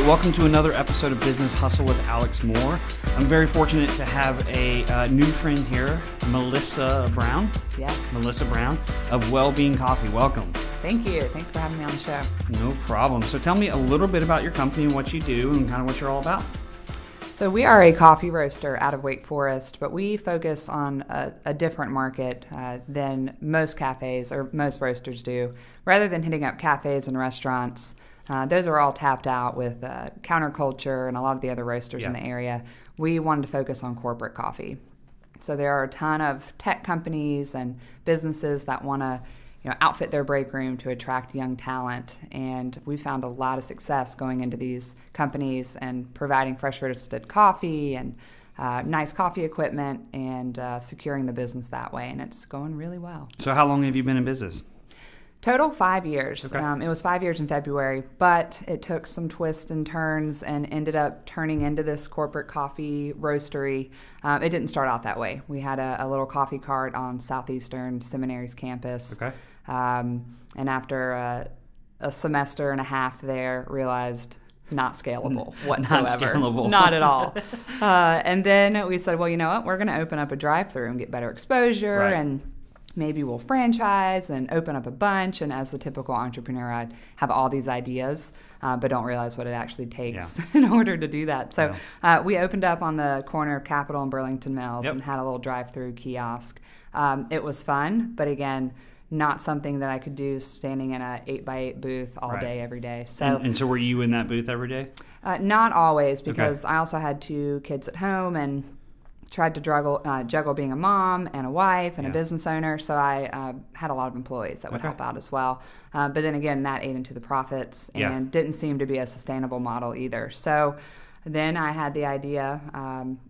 welcome to another episode of Business Hustle with Alex Moore. I'm very fortunate to have a new friend here, Melissa Brown. Yeah. Melissa Brown of Wellbeing Coffee. Welcome. Thank you. Thanks for having me on the show. No problem. So tell me a little bit about your company and what you do and kind of what you're all about. So we are a coffee roaster out of Wake Forest, but we focus on a different market than most cafes or most roasters do. Rather than hitting up cafes and restaurants, those are all tapped out with counterculture and a lot of the other roasters in the area. We wanted to focus on corporate coffee. So there are a ton of tech companies and businesses that want to outfit their break room to attract young talent. And we found a lot of success going into these companies and providing fresh roasted coffee and nice coffee equipment and securing the business that way. And it's going really well. So how long have you been in business? Total 5 years. Okay. It was 5 years in February, but it took some twists and turns and ended up turning into this corporate coffee roastery. It didn't start out that way. We had a little coffee cart on Southeastern Seminary's campus. Okay. And after a semester and a half there, realized not scalable whatsoever. Not scalable. Not at all. And then we said, well, you know what? We're going to open up a drive-through and get better exposure and maybe we'll franchise and open up a bunch. And as the typical entrepreneur, I'd have all these ideas, but don't realize what it actually takes in order to do that. So we opened up on the corner of Capitol and Burlington Mills and had a little drive-through kiosk. It was fun, but again, not something that I could do standing in a 8x8 booth all day, every day. So, and so were you in that booth every day? Not always, because I also had 2 kids at home and tried to juggle being a mom and a wife and a business owner. So I had a lot of employees that would help out as well. But then again, that ate into the profits and didn't seem to be a sustainable model either. So then I had the idea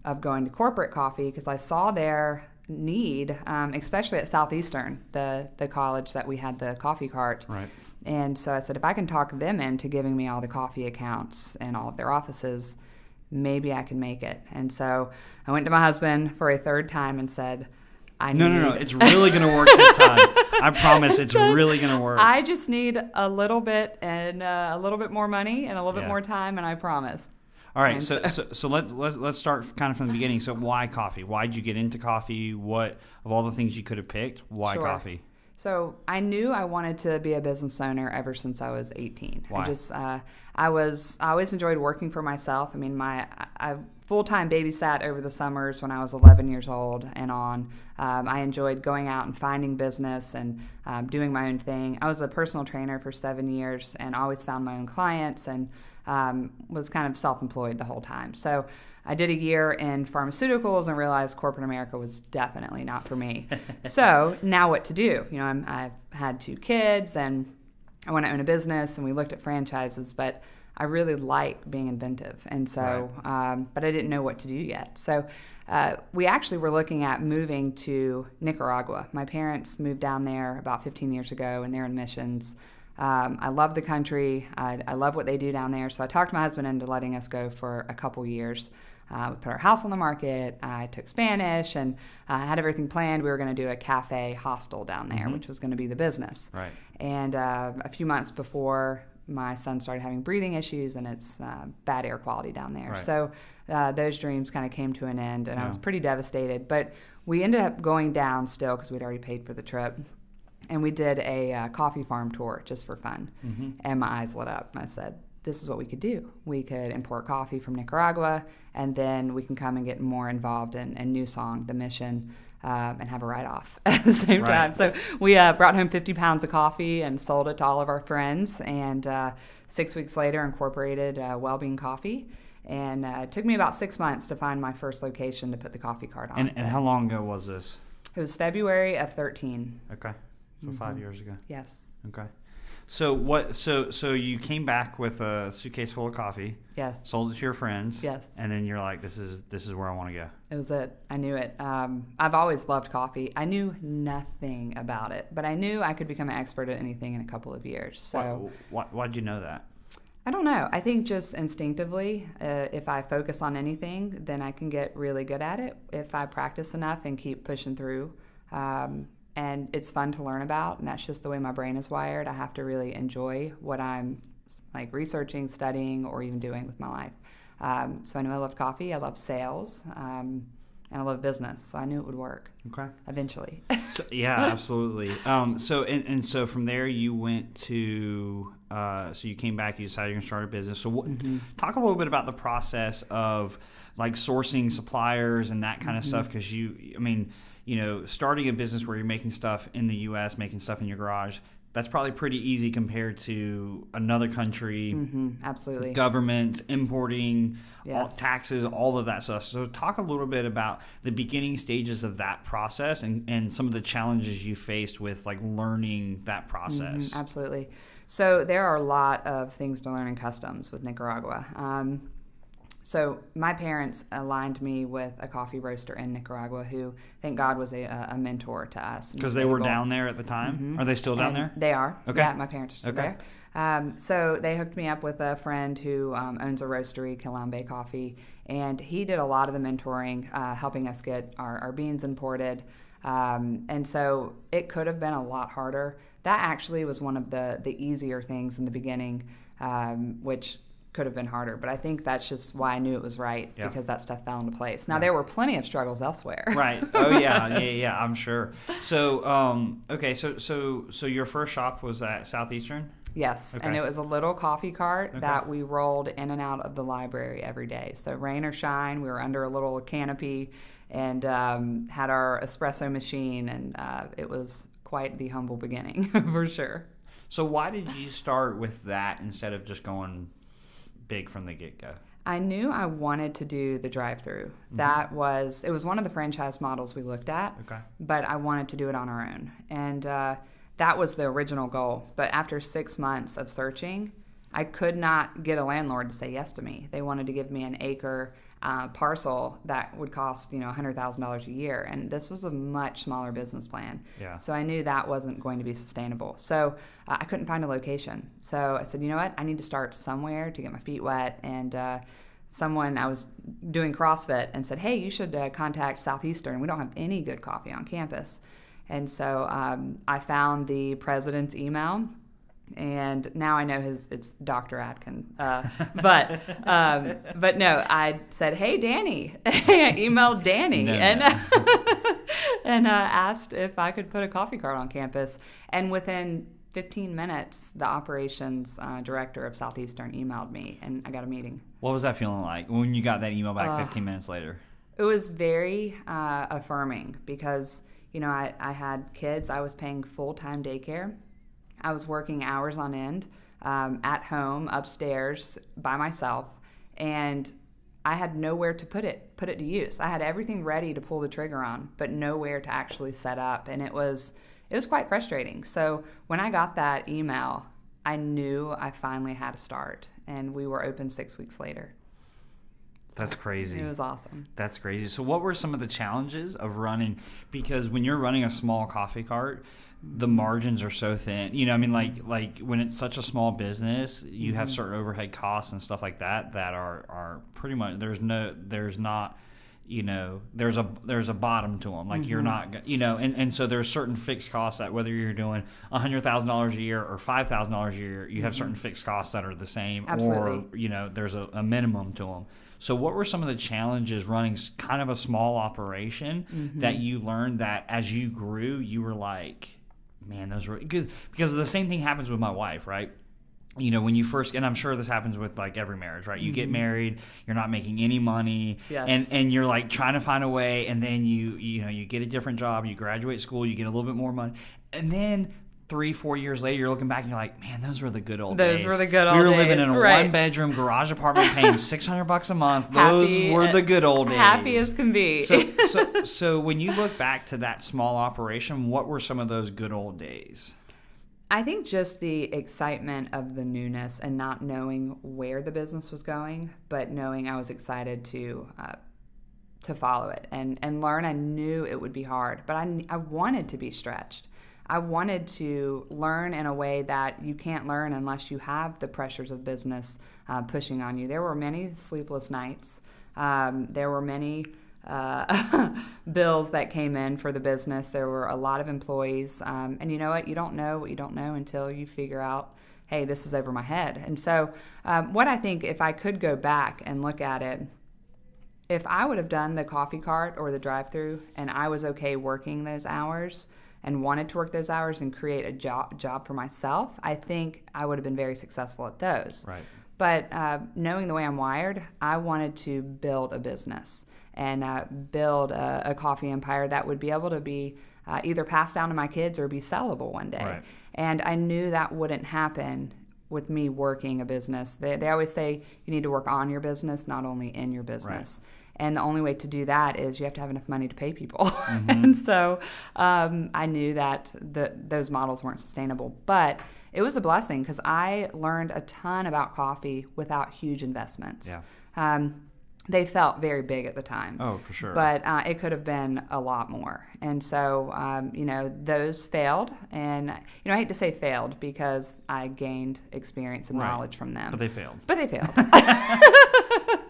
of going to corporate coffee because I saw their need, especially at Southeastern, the college that we had the coffee cart. Right. And so I said, if I can talk them into giving me all the coffee accounts and all of their offices, maybe I can make it. And so I went to my husband for a third time and said, No, it's really going to work this time. I promise it's really going to work. I just need a little bit and a little bit more money and a little bit more time, and I promise. All right, so let's start kind of from the beginning. So why coffee? Why did you get into coffee? What of all the things you could have picked? Why coffee? So I knew I wanted to be a business owner ever since I was 18. Why? I always enjoyed working for myself. I mean, I full-time babysat over the summers when I was 11 years old and on. I enjoyed going out and finding business and doing my own thing. I was a personal trainer for 7 years and always found my own clients and was kind of self-employed the whole time. So I did a year in pharmaceuticals and realized corporate America was definitely not for me. So now what to do? I've had 2 kids and I want to own a business, and we looked at franchises, but I really like being inventive. And so, but I didn't know what to do yet. So we actually were looking at moving to Nicaragua. My parents moved down there about 15 years ago, and they're in missions. I love the country. I love what they do down there. So I talked my husband into letting us go for a couple years. We put our house on the market. I took Spanish and had everything planned. We were going to do a cafe hostel down there, which was going to be the business. Right. And a few months before, my son started having breathing issues, and it's bad air quality down there. Right. So those dreams kind of came to an end, and I was pretty devastated. But we ended up going down still because we'd already paid for the trip. And we did a coffee farm tour just for fun. And my eyes lit up. And I said, this is what we could do. We could import coffee from Nicaragua, and then we can come and get more involved in New Song, the mission, and have a write-off at the same time. So we brought home 50 pounds of coffee and sold it to all of our friends. And 6 weeks later, incorporated Wellbeing Coffee. And it took me about 6 months to find my first location to put the coffee cart on. And how long ago was this? It was February of 13. Okay. So 5 years ago. Yes. Okay. So what? So you came back with a suitcase full of coffee. Yes. Sold it to your friends. Yes. And then you're like, this is where I want to go. It was it. I knew it. I've always loved coffee. I knew nothing about it, but I knew I could become an expert at anything in a couple of years. So why'd you know that? I don't know. I think just instinctively, if I focus on anything, then I can get really good at it if I practice enough and keep pushing through. And it's fun to learn about, and that's just the way my brain is wired. I have to really enjoy what I'm like researching, studying, or even doing with my life. So I knew I loved coffee, I love sales, and I love business. So I knew it would work. Okay. Eventually. So, yeah, absolutely. So from there you went to so you came back, you decided you're gonna start a business. So talk a little bit about the process of like sourcing suppliers and that kind of stuff, because starting a business where you're making stuff in the U.S., making stuff in your garage, that's probably pretty easy compared to another country. Absolutely. Government, importing, Yes. taxes, all of that stuff. So talk a little bit about the beginning stages of that process and some of the challenges you faced with like learning that process. Absolutely. So there are a lot of things to learn in customs with Nicaragua. So my parents aligned me with a coffee roaster in Nicaragua who, thank God, was a mentor to us. Because they were down there at the time? Are they still down there? They are. Okay. Yeah, my parents are still there. So they hooked me up with a friend who owns a roastery, Calambe Coffee, and he did a lot of the mentoring, helping us get our beans imported. And so it could have been a lot harder. That actually was one of the easier things in the beginning, which could have been harder, but I think that's just why I knew it was right, because that stuff fell into place. Now, there were plenty of struggles elsewhere. Right. Oh, yeah, I'm sure. So, so your first shop was at Southeastern? Yes, and it was a little coffee cart that we rolled in and out of the library every day. So rain or shine, we were under a little canopy and had our espresso machine, and it was quite the humble beginning, for sure. So why did you start with that instead of just going big from the get-go? I knew I wanted to do the drive-through. It was one of the franchise models we looked at, but I wanted to do it on our own. And that was the original goal. But after 6 months of searching, I could not get a landlord to say yes to me. They wanted to give me an acre parcel that would cost $100,000 a year, and this was a much smaller business plan. So I knew that wasn't going to be sustainable. So I couldn't find a location. So I said, you know what, I need to start somewhere to get my feet wet. And I was doing CrossFit and said, hey, you should contact Southeastern. We don't have any good coffee on campus. And so I found the president's email. And now I know it's Dr. Atkin. But no, I said, hey, Danny. I emailed Danny and asked if I could put a coffee cart on campus. And within 15 minutes, the operations director of Southeastern emailed me, and I got a meeting. What was that feeling like when you got that email back 15 minutes later? It was very affirming because, I had kids. I was paying full-time daycare. I was working hours on end at home, upstairs, by myself, and I had nowhere to put it to use. I had everything ready to pull the trigger on, but nowhere to actually set up, and it was quite frustrating. So when I got that email, I knew I finally had to start, and we were open 6 weeks later. That's crazy. It was awesome. That's crazy. So what were some of the challenges of running? Because when you're running a small coffee cart, the margins are so thin. Like when it's such a small business, you have certain overhead costs and stuff like that are pretty much there's a bottom to them. Like you're not, and so there's certain fixed costs that whether you're doing $100,000 a year or $5,000 a year, you have certain fixed costs that are the same. Absolutely. Or there's a minimum to them. So what were some of the challenges running kind of a small operation that you learned that as you grew, you were like, man, those were because the same thing happens with my wife, right? When you first, and I'm sure this happens with like every marriage, right? You get married, you're not making any money, and you're like trying to find a way, and then you get a different job, you graduate school, you get a little bit more money, and then 3-4 years later, you're looking back and you're like, man, those were the good old days. Those were the good old days. We were living in a one-bedroom garage apartment paying $600 a month. Those were the good old days. Happy as can be. So when you look back to that small operation, what were some of those good old days? I think just the excitement of the newness and not knowing where the business was going, but knowing I was excited to follow it and learn. I knew it would be hard, but I wanted to be stretched. I wanted to learn in a way that you can't learn unless you have the pressures of business pushing on you. There were many sleepless nights. There were many bills that came in for the business. There were a lot of employees. And you know what? You don't know what you don't know until you figure out hey, this is over my head. And so what I think, if I could go back and look at it, if I would have done the coffee cart or the drive-through and I was okay working those hours and wanted to work those hours and create a job for myself, I think I would have been very successful at those. Right. But knowing the way I'm wired, I wanted to build a business and build a coffee empire that would be able to be either passed down to my kids or be sellable one day. Right. And I knew that wouldn't happen with me working a business. They always say you need to work on your business, not only in your business. Right. And the only way to do that is you have to have enough money to pay people. Mm-hmm. And so I knew that those models weren't sustainable. But it was a blessing because I learned a ton about coffee without huge investments. Yeah. They felt very big at the time. Oh, for sure. But it could have been a lot more. And so, those failed. And, I hate to say failed because I gained experience and knowledge from them. But they failed.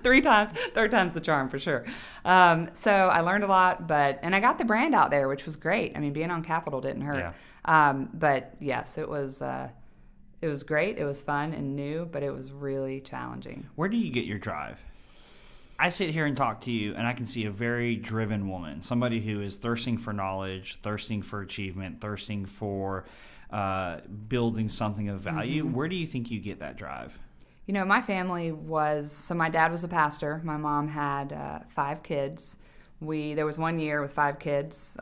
Third time's the charm for sure. So I learned a lot, and I got the brand out there, which was great. I mean, being on Capitol didn't hurt. Yeah. But yes, it was great. It was fun and new, but it was really challenging. Where do you get your drive? I sit here and talk to you, and I can see a very driven woman, somebody who is thirsting for knowledge, thirsting for achievement, thirsting for building something of value. Mm-hmm. Where do you think you get that drive? My family my dad was a pastor. My mom had 5 kids. There was 1 year with 5 kids.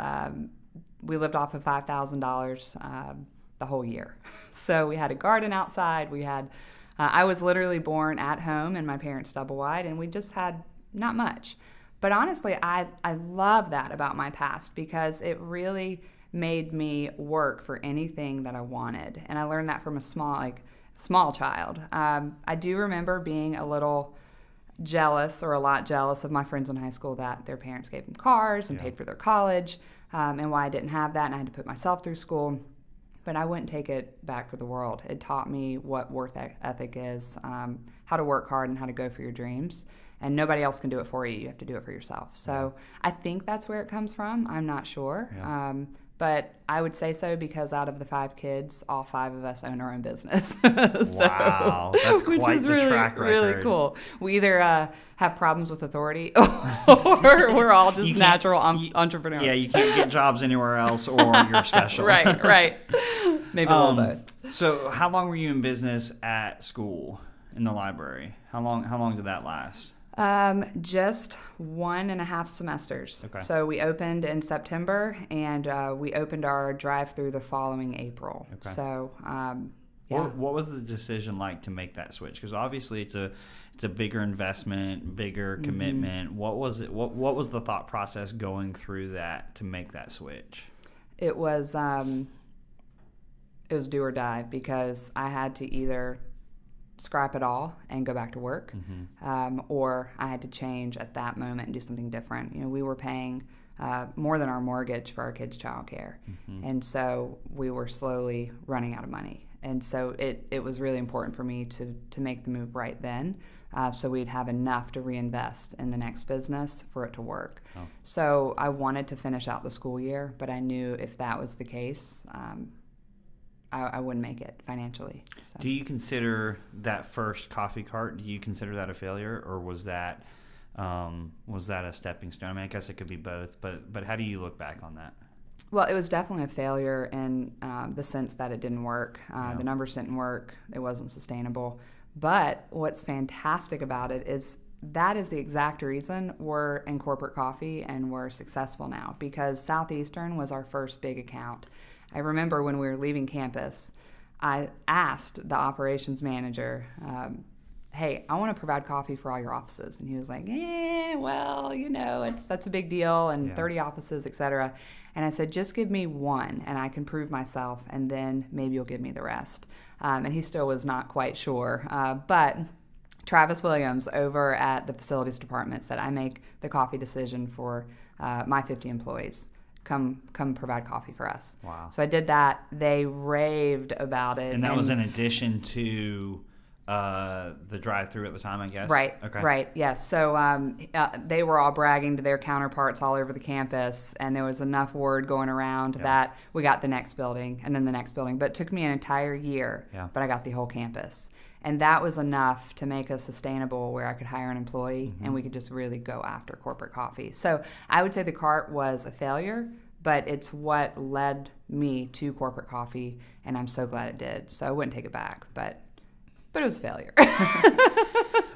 We lived off of $5,000 the whole year. So we had a garden outside. We had I was literally born at home in my parents' double wide, and we just had not much. But honestly, I love that about my past because it really made me work for anything that I wanted. And I learned that from a small child. I do remember being a lot jealous of my friends in high school that their parents gave them cars and paid for their college, and why I didn't have that, and I had to put myself through school. But I wouldn't take it back for the world. It taught me what work ethic is, how to work hard and how to go for your dreams. And nobody else can do it for you. You have to do it for yourself. So I think that's where it comes from. I'm not sure. Yeah. But I would say so because out of the 5 kids, all 5 of us own our own business. Wow, that's quite the track record. Really cool. We either have problems with authority or we're all just natural entrepreneurs. Yeah, you can't get jobs anywhere else or you're special. Right. Maybe a little both. So how long were you in business at school, in the library? How long did that last? Just 1.5 semesters. Okay. So we opened in September, and we opened our drive-through the following April. Okay. So, What was the decision like to make that switch? Because obviously it's a bigger investment, bigger commitment. Mm-hmm. What was it? What was the thought process going through that to make that switch? It was do or die because I had to either scrap it all and go back to work, or I had to change at that moment and do something different. We were paying more than our mortgage for our kids' childcare, and so we were slowly running out of money. And so it was really important for me to make the move right then, so we'd have enough to reinvest in the next business for it to work. Oh. So I wanted to finish out the school year, but I knew if that was the case, I wouldn't make it financially. So. Do you consider that first coffee cart, do you consider that a failure, or was that a stepping stone? I mean, I guess it could be both, but how do you look back on that? Well, it was definitely a failure in the sense that it didn't work. The numbers didn't work. It wasn't sustainable. But what's fantastic about it is that is the exact reason we're in corporate coffee and we're successful now, because Southeastern was our first big account. I remember when we were leaving campus, I asked the operations manager, hey, I want to provide coffee for all your offices. And he was like, that's a big deal, and 30 offices, et cetera. And I said, just give me one, and I can prove myself, and then maybe you'll give me the rest. And he still was not quite sure. But Travis Williams over at the facilities department said, I make the coffee decision for my 50 employees. Come provide coffee for us. Wow. So I did that. They raved about it. And that was in addition to the drive-through at the time, I guess. Right. Okay. Right. Yes. So they were all bragging to their counterparts all over the campus, and there was enough word going around that we got the next building and then the next building. But it took me an entire year, but I got the whole campus. And that was enough to make us sustainable where I could hire an employee and we could just really go after corporate coffee. So I would say the cart was a failure, but it's what led me to corporate coffee, and I'm so glad it did. So I wouldn't take it back, but it was a failure.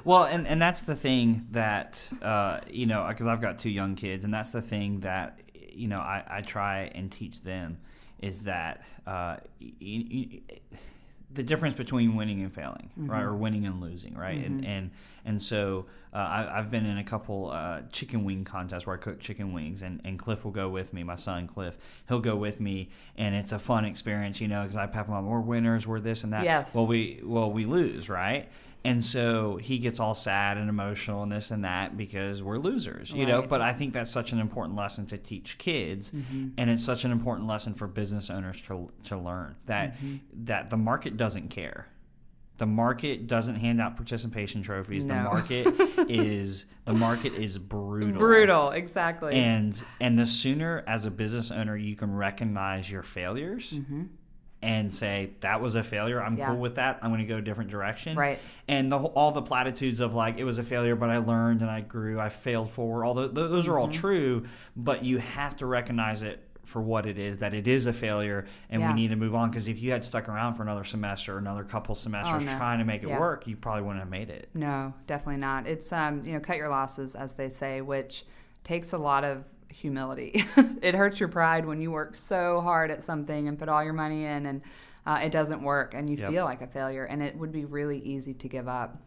Well, and that's the thing that, because I've got 2 young kids, and that's the thing that, I try and teach them is that the difference between winning and failing, right, or winning and losing, right, and so I've been in a couple chicken wing contests where I cook chicken wings, and Cliff will go with me. My son Cliff, he'll go with me, and it's a fun experience, because I pep him up. We're winners, we're this and that. Yes. Well, we lose, right? And so he gets all sad and emotional and this and that because we're losers, Right. But I think that's such an important lesson to teach kids, and it's such an important lesson for business owners to learn that the market doesn't care. The market doesn't hand out participation trophies. No. The market is brutal. Brutal, exactly. And the sooner as a business owner you can recognize your failures. And say, that was a failure. I'm cool with that. I'm going to go a different direction. Right. And all the platitudes of like, it was a failure, but I learned and I grew. I failed forward. All those are all true, but you have to recognize it for what it is, that it is a failure, and we need to move on. Because if you had stuck around for another semester, another couple semesters trying to make it work, you probably wouldn't have made it. No, definitely not. It's, cut your losses, as they say, which takes a lot of humility. It hurts your pride when you work so hard at something and put all your money in, and it doesn't work, and you feel like a failure, and it would be really easy to give up.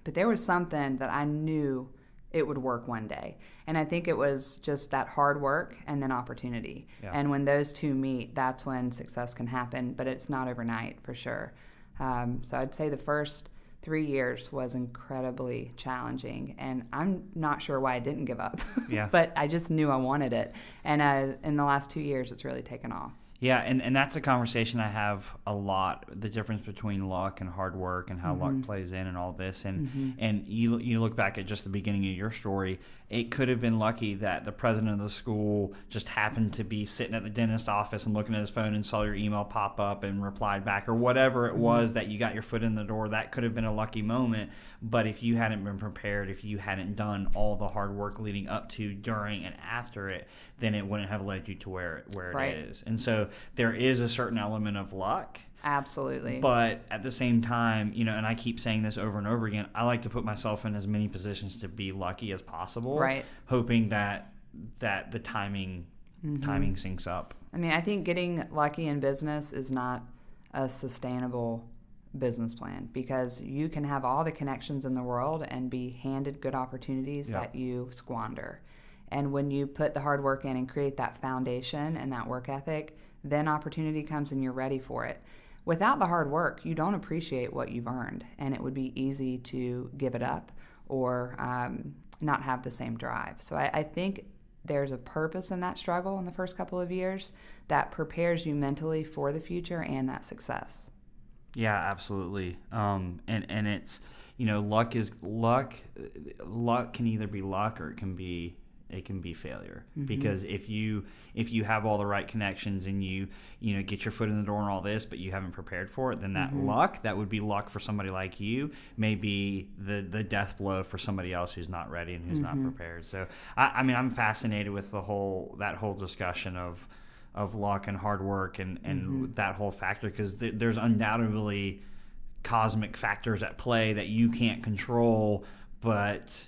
But there was something that I knew it would work one day, and I think it was just that hard work and then opportunity. And when those two meet, that's when success can happen, but it's not overnight for sure. So I'd say the first 3 years was incredibly challenging, and I'm not sure why I didn't give up. But I just knew I wanted it, and in the last 2 years, it's really taken off. Yeah, and that's a conversation I have a lot, the difference between luck and hard work and how luck plays in and all this. And you look back at just the beginning of your story, it could have been lucky that the president of the school just happened to be sitting at the dentist office and looking at his phone and saw your email pop up and replied back, or whatever it was that you got your foot in the door. That could have been a lucky moment. But if you hadn't been prepared, if you hadn't done all the hard work leading up to, during, and after it, then it wouldn't have led you to where it is. And so there is a certain element of luck. Absolutely. But at the same time, and I keep saying this over and over again, I like to put myself in as many positions to be lucky as possible, hoping that the timing syncs up. I mean, I think getting lucky in business is not a sustainable business plan, because you can have all the connections in the world and be handed good opportunities that you squander. And when you put the hard work in and create that foundation and that work ethic, then opportunity comes and you're ready for it. Without the hard work, you don't appreciate what you've earned, and it would be easy to give it up or not have the same drive. So I think there's a purpose in that struggle in the first couple of years that prepares you mentally for the future and that success. Yeah, absolutely. And it's, luck is luck. Luck can either be luck or it can be failure. Because if you have all the right connections and you get your foot in the door and all this, but you haven't prepared for it, then that luck, that would be luck for somebody like you, may be the death blow for somebody else who's not ready and who's not prepared. So I'm fascinated with that whole discussion of luck and hard work and that whole factor, because there's undoubtedly cosmic factors at play that you can't control, but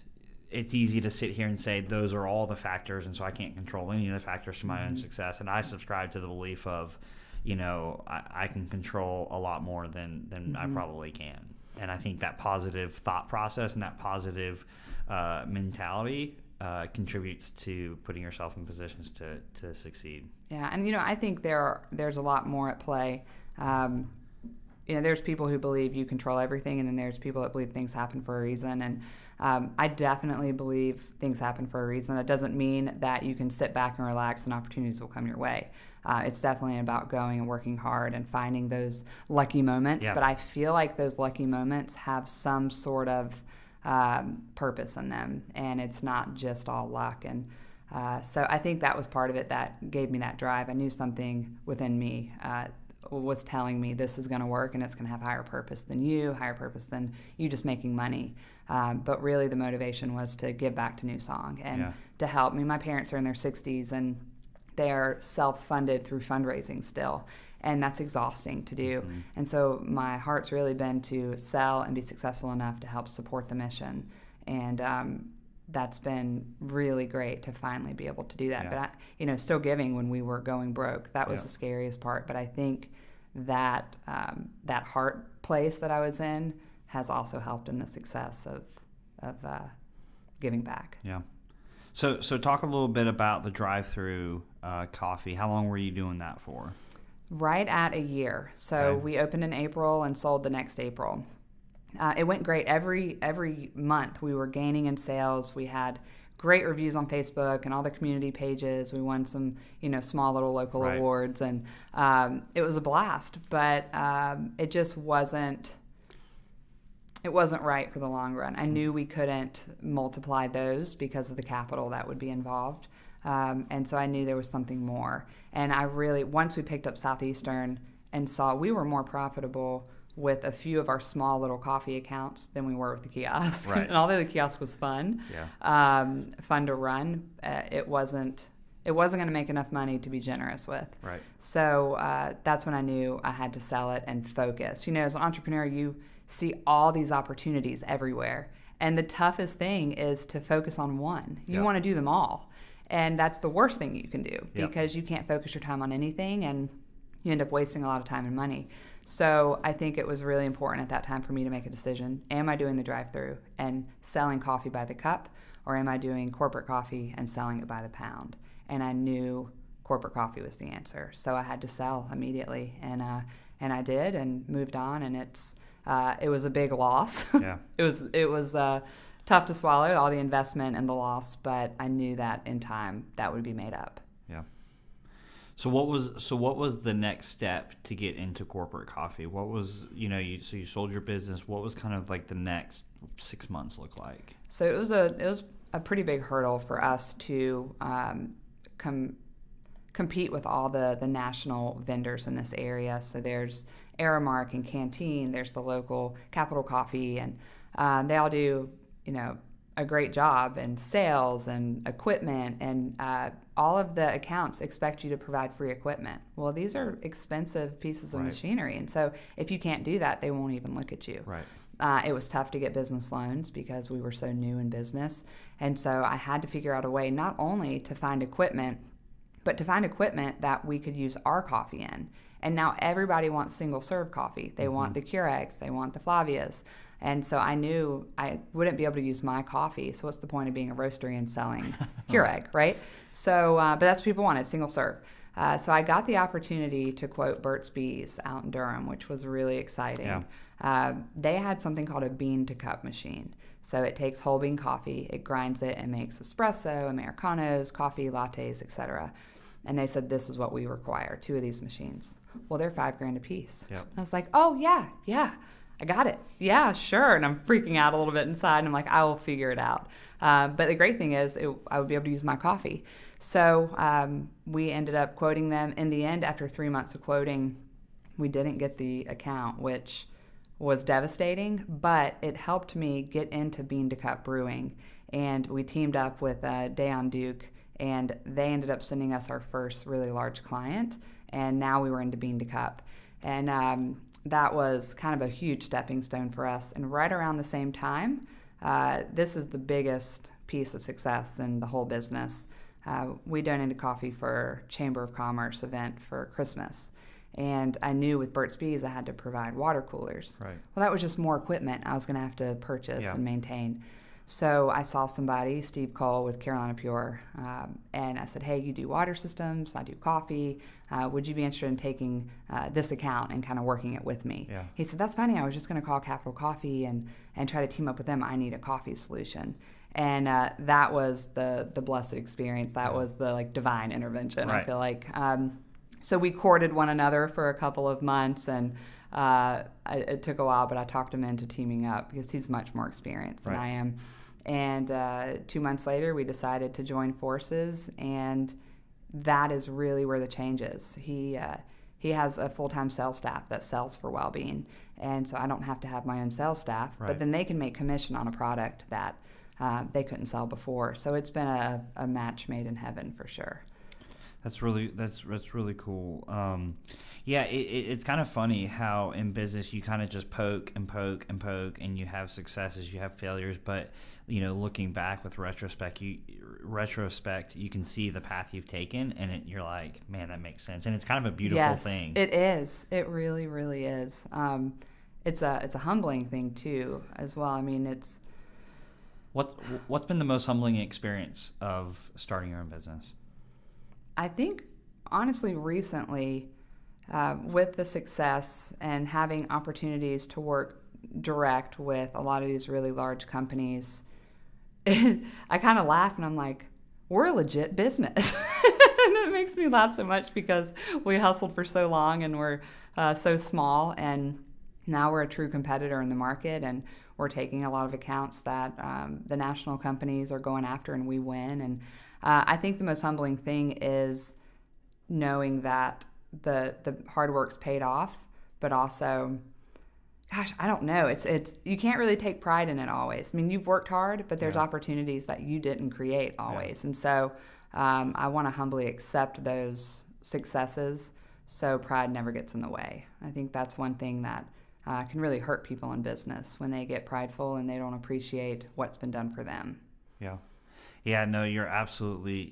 it's easy to sit here and say those are all the factors, and so I can't control any of the factors to my own success. And I subscribe to the belief of, I can control a lot more than I probably can. And I think that positive thought process and that positive mentality contributes to putting yourself in positions to succeed. Yeah, and I think there's a lot more at play. there's people who believe you control everything, and then there's people that believe things happen for a reason. And I definitely believe things happen for a reason. That doesn't mean that you can sit back and relax and opportunities will come your way. It's definitely about going and working hard and finding those lucky moments. Yeah. But I feel like those lucky moments have some sort of purpose in them, and it's not just all luck. And so I think that was part of it that gave me that drive. I knew something within me was telling me this is going to work, and it's going to have higher purpose than you just making money. But really the motivation was to give back to New Song and to help me. My parents are in their 60s, and they are self-funded through fundraising still, and that's exhausting to do. Mm-hmm. And so my heart's really been to sell and be successful enough to help support the mission. And that's been really great to finally be able to do that. But still giving when we were going broke, that was the scariest part. But I think that that heart place that I was in has also helped in the success of giving back. Yeah. So talk a little bit about the drive-through coffee. How long were you doing that for? Right at a year. So we opened in April and sold the next April. It went great. Every month we were gaining in sales. We had great reviews on Facebook and all the community pages. We won some, small little local awards, and it was a blast. But it just wasn't. It wasn't right for the long run. I knew we couldn't multiply those because of the capital that would be involved. And so I knew there was something more. And once we picked up Southeastern and saw we were more profitable with a few of our small little coffee accounts than we were with the kiosk. Right. And although the kiosk was fun, fun to run, it wasn't going to make enough money to be generous with. Right. So that's when I knew I had to sell it and focus. As an entrepreneur, you see all these opportunities everywhere. And the toughest thing is to focus on one. You want to do them all. And that's the worst thing you can do because you can't focus your time on anything, and you end up wasting a lot of time and money. So I think it was really important at that time for me to make a decision. Am I doing the drive-through and selling coffee by the cup, or am I doing corporate coffee and selling it by the pound? And I knew corporate coffee was the answer. So I had to sell immediately, and I did, and moved on. And it was a big loss. Yeah. It was tough to swallow, all the investment and the loss, but I knew that in time that would be made up. Yeah. So what was the next step to get into corporate coffee? What was, you sold your business. What was kind of like the next 6 months look like? So it was a pretty big hurdle for us to compete with all the national vendors in this area. So there's Aramark and Canteen, there's the local Capital Coffee, and they all do, a great job in sales and equipment, and all of the accounts expect you to provide free equipment. Well, these are expensive pieces of machinery, and so if you can't do that, they won't even look at you. Right. It was tough to get business loans because we were so new in business, and so I had to figure out a way not only to find equipment, but to find equipment that we could use our coffee in. And now everybody wants single-serve coffee. They want the Keurigs, they want the Flavias. And so I knew I wouldn't be able to use my coffee. So what's the point of being a roastery and selling Keurig, right? So, but that's what people wanted, single serve. So I got the opportunity to quote Burt's Bees out in Durham, which was really exciting. Yeah. They had something called a bean-to-cup machine. So it takes whole bean coffee, it grinds it, and makes espresso, Americanos, coffee, lattes, etc. And they said, this is what we require, 2 of these machines. Well, they're $5,000 a piece. Yep. I was like, oh, yeah, I got it. Yeah, sure. And I'm freaking out a little bit inside, and I'm like, I will figure it out. But the great thing is I would be able to use my coffee. So we ended up quoting them. In the end, after 3 months of quoting, we didn't get the account, which was devastating, but it helped me get into bean-to-cup brewing. And we teamed up with Dayon Duke, and they ended up sending us our first really large client, and now we were into bean-to-cup. And that was kind of a huge stepping stone for us. And right around the same time, this is the biggest piece of success in the whole business. We donated coffee for Chamber of Commerce event for Christmas. And I knew with Burt's Bees I had to provide water coolers. Right. Well, that was just more equipment I was going to have to purchase and maintain. So I saw somebody, Steve Cole with Carolina Pure, and I said, hey, you do water systems, I do coffee. Would you be interested in taking this account and kind of working it with me? Yeah. He said, that's funny. I was just going to call Capital Coffee and try to team up with them. I need a coffee solution. And that was the blessed experience. That was the like divine intervention, Right. I feel like. So we courted one another for a couple of months, and it took a while, but I talked him into teaming up because he's much more experienced than I am. And 2 months later, we decided to join forces, and that is really where the change is. He has a full-time sales staff that sells for Wellbeing, and so I don't have to have my own sales staff, but then they can make commission on a product that they couldn't sell before. So it's been a match made in heaven for sure. That's really cool. It's kind of funny how in business you kind of just poke and poke and poke, and you have successes, you have failures, but looking back with retrospect, you can see the path you've taken, and you're like, man, that makes sense, and it's kind of a beautiful thing. It is. It really, really is. It's a humbling thing too, as well. I mean, it's. What's been the most humbling experience of starting your own business? I think, honestly, recently, with the success and having opportunities to work direct with a lot of these really large companies, I kind of laugh and I'm like, we're a legit business. And it makes me laugh so much because we hustled for so long and we're so small, and now we're a true competitor in the market, and we're taking a lot of accounts that the national companies are going after, and we win. And I think the most humbling thing is knowing that the hard work's paid off, but also, gosh, I don't know. It's you can't really take pride in it always. I mean, you've worked hard, but there's opportunities that you didn't create always. And so I want to humbly accept those successes so pride never gets in the way. I think that's one thing that can really hurt people in business when they get prideful and they don't appreciate what's been done for them. Yeah. Yeah, no, you're absolutely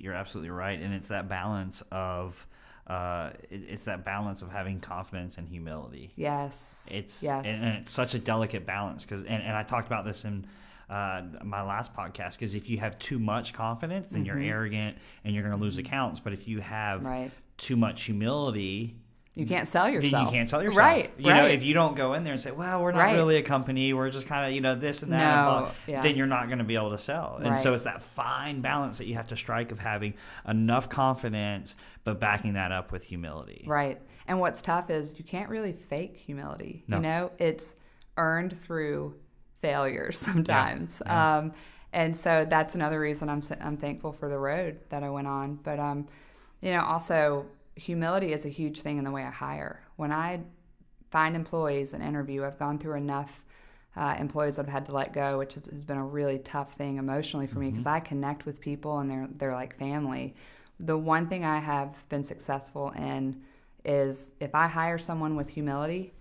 right, and it's that balance of having confidence and humility. Yes. And it's such a delicate balance because and I talked about this in my last podcast, because if you have too much confidence, then you're arrogant and you're going to lose accounts. But if you have too much humility, you can't sell yourself. Then you can't sell yourself. Right. You know, if you don't go in there and say, well, we're not really a company, we're just kind of, this and that, then you're not going to be able to sell. And so it's that fine balance that you have to strike of having enough confidence, but backing that up with humility. Right. And what's tough is you can't really fake humility. No. It's earned through failure sometimes. Yeah. And so that's another reason I'm thankful for the road that I went on. But, also, humility is a huge thing in the way I hire. When I find employees and interview, I've gone through enough employees I've had to let go, which has been a really tough thing emotionally for me, because I connect with people and they're like family. The one thing I have been successful in is if I hire someone with humility,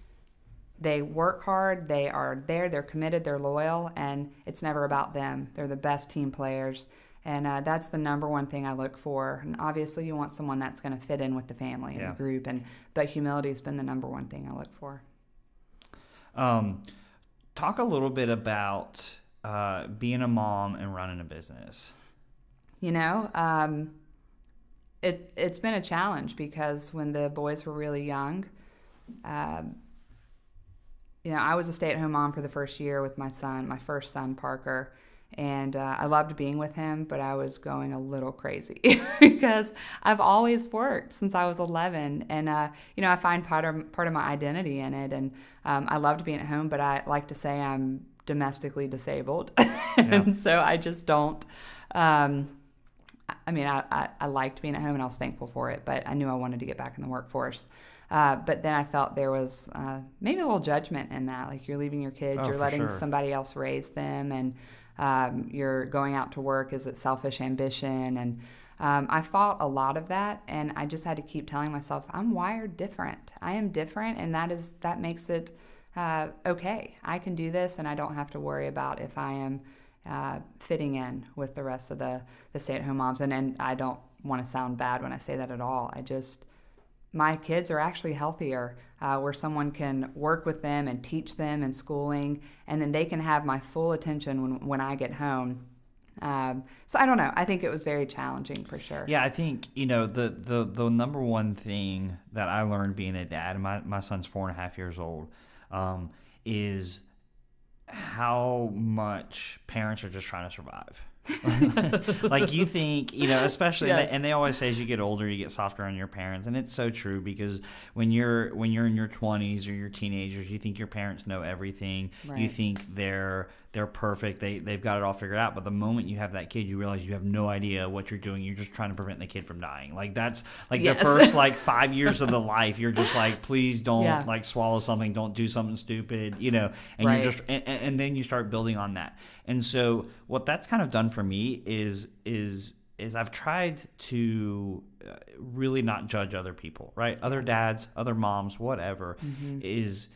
they work hard, they are there, they're committed, they're loyal, and it's never about them. They're the best team players. And that's the number one thing I look for. And obviously, you want someone that's going to fit in with the family and the group. But humility has been the number one thing I look for. Talk a little bit about being a mom and running a business. It's been a challenge because when the boys were really young, I was a stay-at-home mom for the first year with my first son, Parker. And I loved being with him, but I was going a little crazy because I've always worked since I was 11. And, I find part of my identity in it. And I loved being at home, but I like to say I'm domestically disabled. And so I just don't. I liked being at home and I was thankful for it, but I knew I wanted to get back in the workforce. But then I felt there was maybe a little judgment in that. Like, you're leaving your kids, you're letting somebody else raise them, and you're going out to work. Is it selfish ambition? And I fought a lot of that, and I just had to keep telling myself, I'm wired different. I am different, and that makes it okay. I can do this, and I don't have to worry about if I am fitting in with the rest of the stay-at-home moms. And I don't want to sound bad when I say that at all. my kids are actually healthier, where someone can work with them and teach them in schooling, and then they can have my full attention when I get home. So I don't know. I think it was very challenging for sure. Yeah, I think, the number one thing that I learned being a dad, and my son's 4.5 years old, is how much parents are just trying to survive. Like, you think, especially, Yes. and they always say as you get older, you get softer on your parents. And it's so true, because when you're in your 20s or your teenagers, you think your parents know everything. Right. You think they're perfect. They've got it all figured out. But the moment you have that kid, you realize you have no idea what you're doing. You're just trying to prevent the kid from dying. Like, that's like Yes. the first 5 years of the life. You're just like, please don't Yeah. swallow something. Don't do something stupid, and Right. you're just, and then you start building on that. And so what that's kind of done for me is I've tried to really not judge other people, right? Other dads, other moms, whatever. Is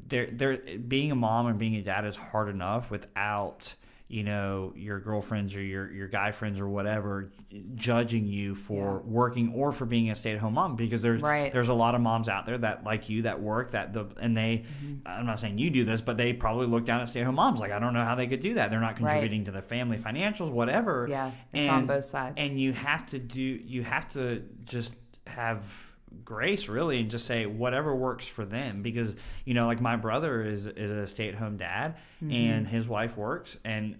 there being a mom and being a dad is hard enough without your girlfriends or your guy friends or whatever judging you for working or for being a stay-at-home mom, because there's a lot of moms out there that, like you, that work and they I'm not saying you do this, but they probably look down at stay-at-home moms like, I don't know how they could do that. They're not contributing to the family financials, whatever. Yeah, it's on both sides. And you have to just have grace, really, and just say whatever works for them, because like my brother is a stay-at-home dad, and his wife works, and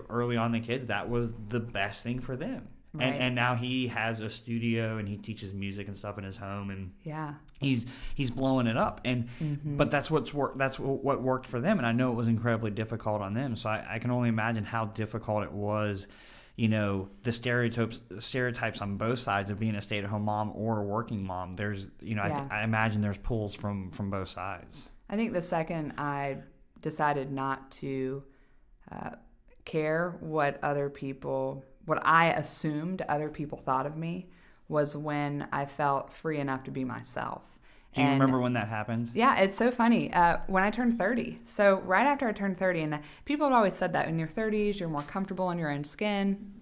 early on the kids, that was the best thing for them. Right. And now he has a studio and he teaches music and stuff in his home, and he's blowing it up, and but that's what worked for them, and I know it was incredibly difficult on them, so I can only imagine how difficult it was. The stereotypes on both sides of being a stay-at-home mom or a working mom. There's, I imagine there's pulls from both sides. I think the second I decided not to care what I assumed other people thought of me, was when I felt free enough to be myself. Do you remember when that happened? Yeah, it's so funny. When I turned 30. So right after I turned 30, and people have always said that in your 30s, you're more comfortable in your own skin.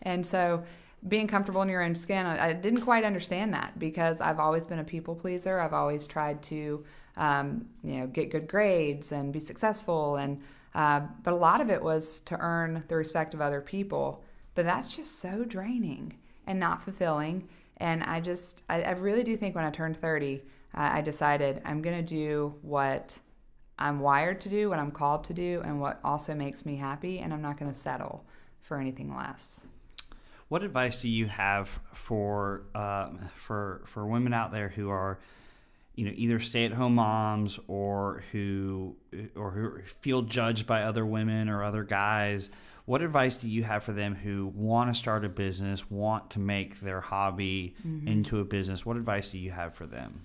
And so being comfortable in your own skin, I didn't quite understand that, because I've always been a people pleaser. I've always tried to, get good grades and be successful. But a lot of it was to earn the respect of other people. But that's just so draining and not fulfilling. And I really do think when I turned 30, I decided I'm going to do what I'm wired to do, what I'm called to do, and what also makes me happy, and I'm not going to settle for anything less. What advice do you have for women out there who are, either stay-at-home moms or who feel judged by other women or other guys? What advice do you have for them who want to start a business, want to make their hobby into a business? What advice do you have for them?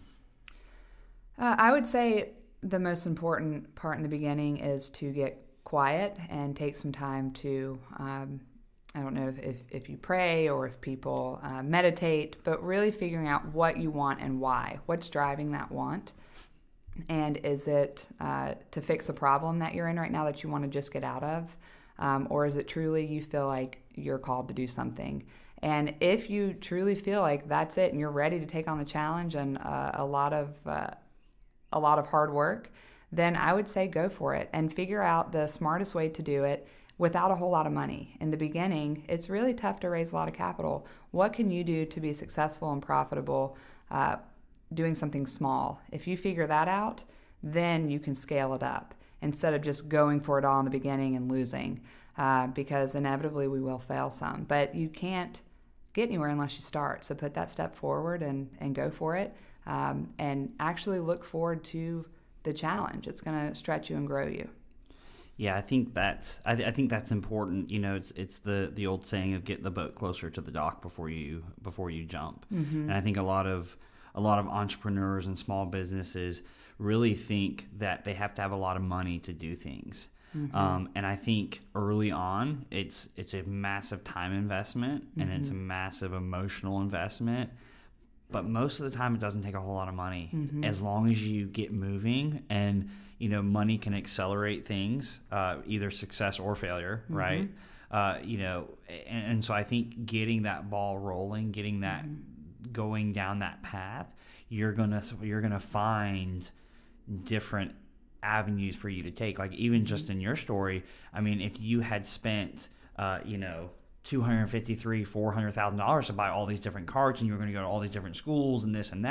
I would say the most important part in the beginning is to get quiet and take some time to, I don't know if you pray or if people meditate, but really figuring out what you want and why. What's driving that want? And is it to fix a problem that you're in right now that you want to just get out of? Or is it truly you feel like you're called to do something? And if you truly feel like that's it and you're ready to take on the challenge and a lot of hard work, then I would say go for it and figure out the smartest way to do it without a whole lot of money. In the beginning, it's really tough to raise a lot of capital. What can you do to be successful and profitable doing something small? If you figure that out, then you can scale it up, instead of just going for it all in the beginning and losing, because inevitably we will fail some. But you can't get anywhere unless you start. So put that step forward and go for it, and actually look forward to the challenge. It's going to stretch you and grow you. Yeah, I think that's important. It's the old saying of get the boat closer to the dock before you jump. And I think a lot of entrepreneurs and small businesses really think that they have to have a lot of money to do things. And I think early on, it's a massive time investment and it's a massive emotional investment. But most of the time, it doesn't take a whole lot of money, as long as you get moving. And money can accelerate things, either success or failure, right? And so I think getting that ball rolling, getting going down that path, you're gonna find different avenues for you to take. Like even just in your story, I mean, if you had spent, $253,000-$400,000 to buy all these different carts, and you were going to go to all these different schools and this and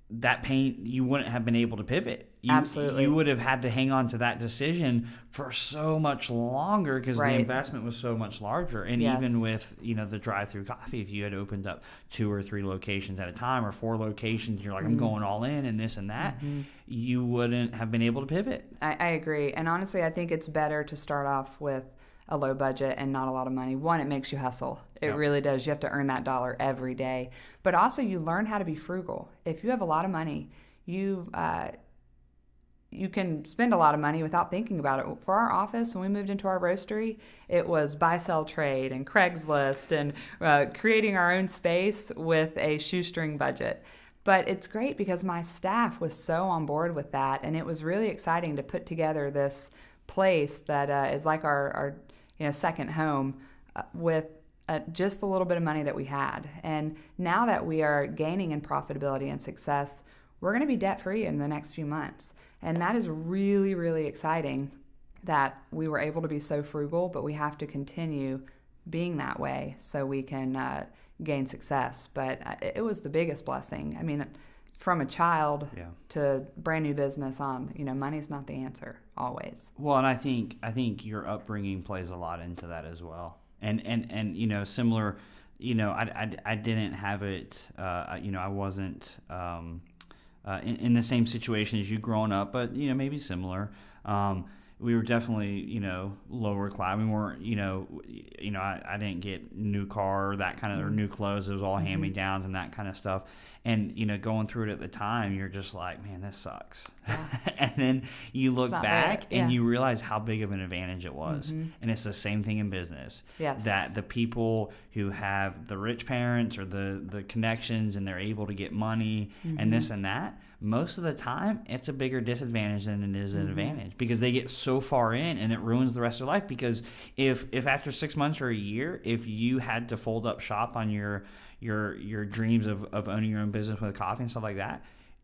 that pain, you wouldn't have been able to pivot. Absolutely. You would have had to hang on to that decision for so much longer because the investment was so much larger. And even with, the drive-through coffee, if you had opened up 2 or 3 locations at a time or 4 locations, you're like, I'm going all in and this and that, you wouldn't have been able to pivot. I agree. And honestly, I think it's better to start off with a low budget and not a lot of money. One, it makes you hustle. It really does. You have to earn that dollar every day. But also you learn how to be frugal. If you have a lot of money, you can spend a lot of money without thinking about it. For our office, when we moved into our roastery, it was buy, sell, trade and Craigslist and creating our own space with a shoestring budget. But it's great because my staff was so on board with that, and it was really exciting to put together this place that is like our second home with just a little bit of money that we had. And now that we are gaining in profitability and success, we're going to be debt-free in the next few months. And that is really, really exciting that we were able to be so frugal, but we have to continue being that way so we can gain success. But it was the biggest blessing. I mean, from a child to brand new business on, money's not the answer always. Well, and I think your upbringing plays a lot into that as well. And similar, I didn't have it, I wasn't in the same situation as you growing up, but, maybe similar. We were definitely, lower class. We weren't, I didn't get new car or that kind of, or new clothes. It was all hand-me-downs and that kind of stuff. And, going through it at the time, you're just like, man, this sucks. Yeah. And then you look back and you realize how big of an advantage it was. And it's the same thing in business. Yes. That the people who have the rich parents or the connections and they're able to get money and this and that, most of the time it's a bigger disadvantage than it is an advantage because they get so far in and it ruins the rest of their life. Because if after 6 months or a year, if you had to fold up shop on your dreams of owning your own business with coffee and stuff like that,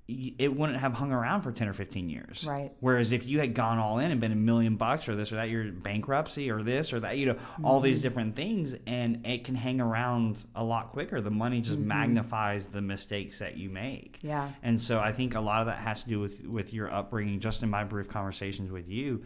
it wouldn't have hung around for 10 or 15 years. Right. Whereas if you had gone all in and been $1 million or this or that, your bankruptcy or this or that, all these different things, and it can hang around a lot quicker. The money just magnifies the mistakes that you make. Yeah. And so I think a lot of that has to do with your upbringing. Just in my brief conversations with you,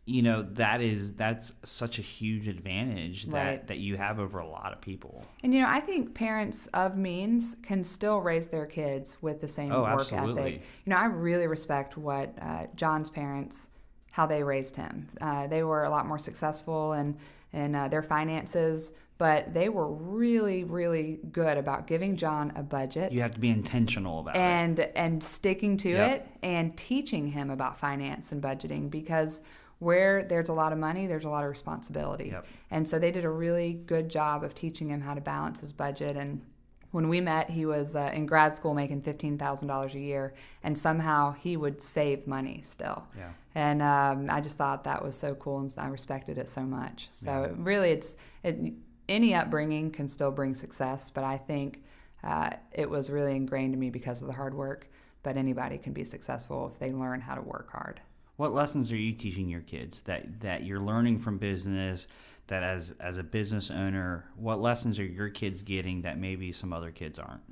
that's such a huge advantage that you have over a lot of people. And, I think parents of means can still raise their kids with the same work ethic. I really respect what John's parents, how they raised him. They were a lot more successful in their finances, but they were really, really good about giving John a budget. You have to be intentional about it. And sticking to it and teaching him about finance and budgeting, because where there's a lot of money, there's a lot of responsibility. Yep. And so they did a really good job of teaching him how to balance his budget. And when we met, he was in grad school making $15,000 a year, and somehow he would save money still. Yeah. And I just thought that was so cool, and I respected it so much. So really, any upbringing can still bring success, but I think it was really ingrained in me because of the hard work. But anybody can be successful if they learn how to work hard. What lessons are you teaching your kids that you're learning from business, that as a business owner, what lessons are your kids getting that maybe some other kids aren't?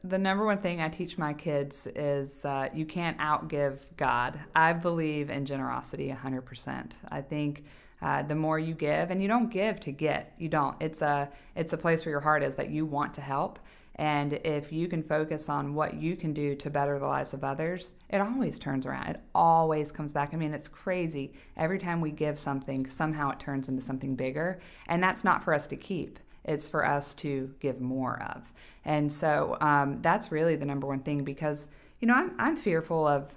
The number one thing I teach my kids is you can't outgive God. I believe in generosity 100%. I think the more you give, and you don't give to get, you don't. It's a place where your heart is, that you want to help. And if you can focus on what you can do to better the lives of others, it always turns around. It always comes back. I mean, it's crazy. Every time we give something, somehow it turns into something bigger. And that's not for us to keep. It's for us to give more of. And so that's really the number one thing, because, I'm fearful of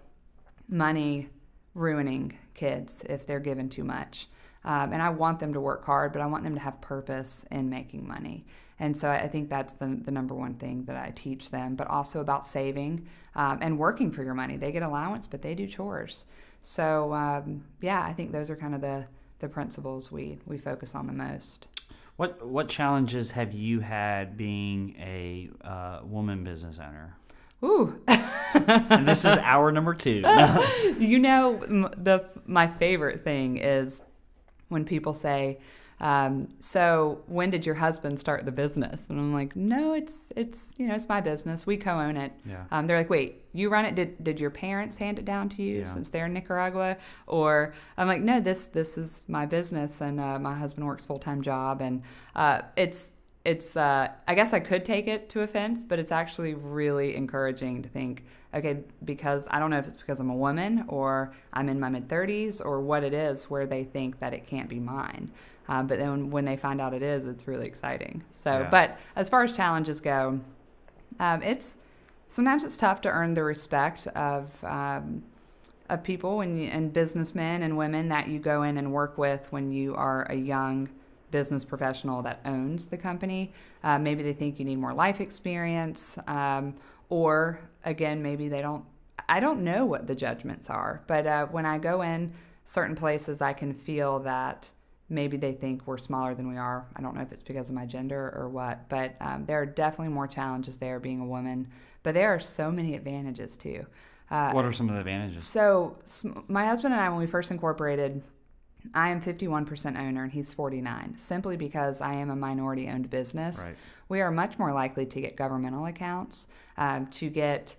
money ruining kids if they're given too much. And I want them to work hard, but I want them to have purpose in making money. And so I think that's the number one thing that I teach them, but also about saving and working for your money. They get allowance, but they do chores. So, I think those are kind of the principles we focus on the most. What challenges have you had being a woman business owner? Ooh. And this is hour number 2. You know, my favorite thing is when people say, so when did your husband start the business? And I'm like, no, it's my business. We co-own it. Yeah. They're like, wait, you run it? Did your parents hand it down to you since they're in Nicaragua? Or I'm like, no, this is my business, and my husband works full-time job, and it's I guess I could take it to offense, but it's actually really encouraging to think, okay, because I don't know if it's because I'm a woman or I'm in my mid-30s or what it is, where they think that it can't be mine. But then when they find out it is, it's really exciting. So, But as far as challenges go, sometimes it's tough to earn the respect of people and businessmen and women that you go in and work with when you are a young business professional that owns the company. Maybe they think you need more life experience, or again, maybe they don't. I don't know what the judgments are, but when I go in certain places, I can feel that maybe they think we're smaller than we are. I don't know if it's because of my gender or what, but there are definitely more challenges there being a woman. But there are so many advantages too. What are some of the advantages? So my husband and I, when we first incorporated, I am 51% owner and he's 49, simply because I am a minority-owned business. Right. We are much more likely to get governmental accounts, to get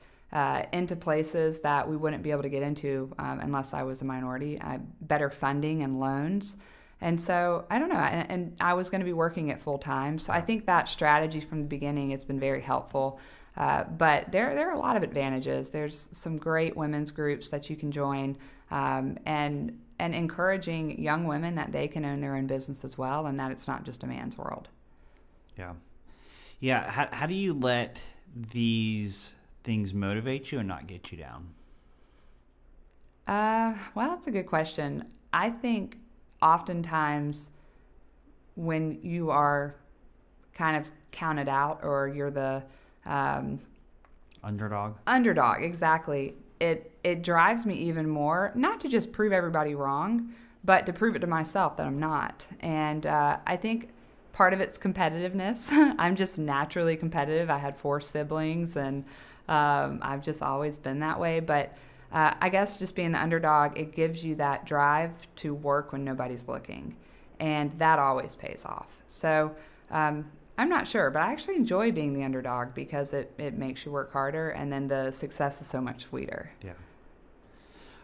into places that we wouldn't be able to get into unless I was a minority, better funding and loans. And so, I don't know, and I was going to be working it full-time, so I think that strategy from the beginning has been very helpful. But there are a lot of advantages. There's some great women's groups that you can join, and encouraging young women that they can own their own business as well, and that it's not just a man's world. Yeah. How do you let these things motivate you and not get you down? Well, that's a good question. I think oftentimes when you are kind of counted out, or you're the underdog, exactly, it drives me even more, not to just prove everybody wrong, but to prove it to myself that I'm not. And I think part of it's competitiveness. I'm just naturally competitive. I had 4 siblings, and I've just always been that way. But I guess just being the underdog, it gives you that drive to work when nobody's looking, and that always pays off. So I'm not sure, but I actually enjoy being the underdog because it makes you work harder, and then the success is so much sweeter. Yeah.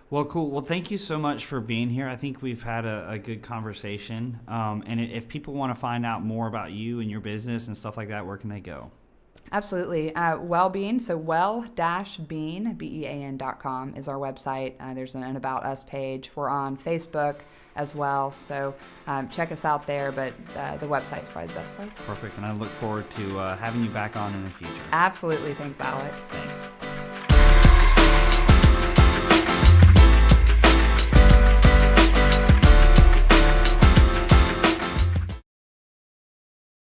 Well, cool. Well, thank you so much for being here. I think we've had a good conversation. And if people want to find out more about you and your business and stuff like that, where can they go? Absolutely. Wellbean, so well-bean, bean.com is our website. There's an About Us page. We're on Facebook as well, so check us out there, but the website's probably the best place. Perfect, and I look forward to having you back on in the future. Absolutely. Thanks, Alex. Thanks.